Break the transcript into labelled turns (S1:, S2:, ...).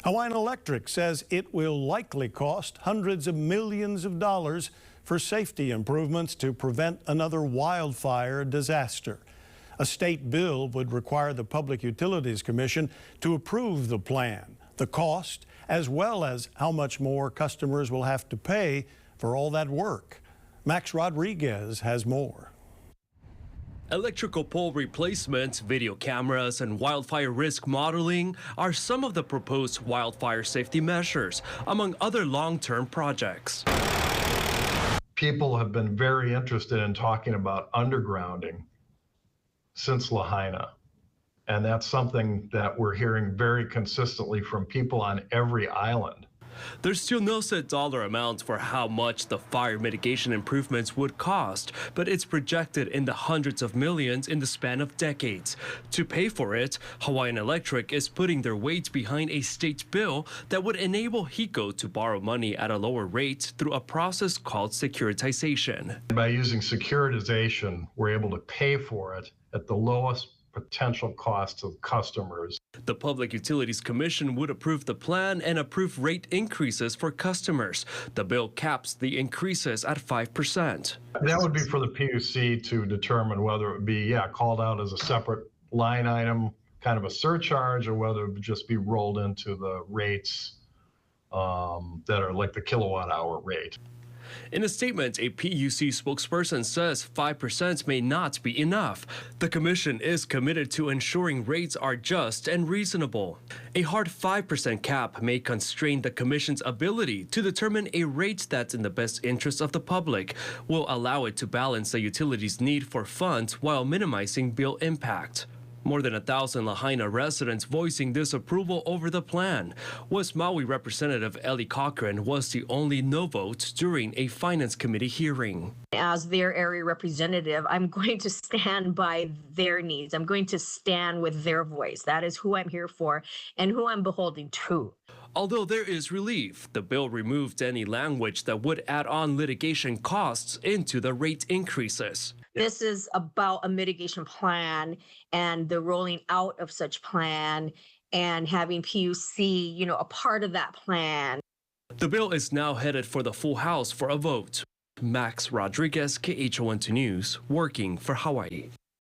S1: Hawaiian Electric says it will likely cost hundreds of millions of dollars for safety improvements to prevent another wildfire disaster. A state bill would require the Public Utilities Commission to approve the plan, the cost, as well as how much more customers will have to pay for all that work. Max Rodriguez has more.
S2: Electrical pole replacement, video cameras, and wildfire risk modeling are some of the proposed wildfire safety measures, among other long-term projects.
S3: People have been very interested in talking about undergrounding since Lahaina. And that's something that we're hearing very consistently from people on every island.
S2: There's still no set dollar amount for how much the fire mitigation improvements would cost, but it's projected in the hundreds of millions in the span of decades. To pay for it, Hawaiian Electric is putting their weight behind a state bill that would enable HECO to borrow money at a lower rate through a process called securitization.
S3: By using securitization, we're able to pay for it at the lowest potential cost to customers.
S2: The Public Utilities Commission would approve the plan and approve rate increases for customers. The bill caps the increases at 5%.
S3: That would be for the PUC to determine whether it would be, called out as a separate line item, kind of a surcharge, or whether it would just be rolled into the rates that are like the kilowatt hour rate.
S2: In a statement, a PUC spokesperson says 5% may not be enough. The commission is committed to ensuring rates are just and reasonable. A hard 5% cap may constrain the commission's ability to determine a rate that's in the best interest of the public, will allow it to balance the utility's need for funds while minimizing bill impact. More than 1,000 Lahaina residents voicing disapproval over the plan. West Maui Representative Ellie Cochran was the only no vote during a Finance Committee hearing.
S4: As their area representative, I'm going to stand by their needs. I'm going to stand with their voice. That is who I'm here for and who I'm beholden to.
S2: Although there is relief, the bill removed any language that would add on litigation costs into the rate increases.
S4: This is about a mitigation plan and the rolling out of such plan and having PUC, a part of that plan.
S2: The bill is now headed for the full House for a vote. Max Rodriguez, KHON2 News, working for Hawaii.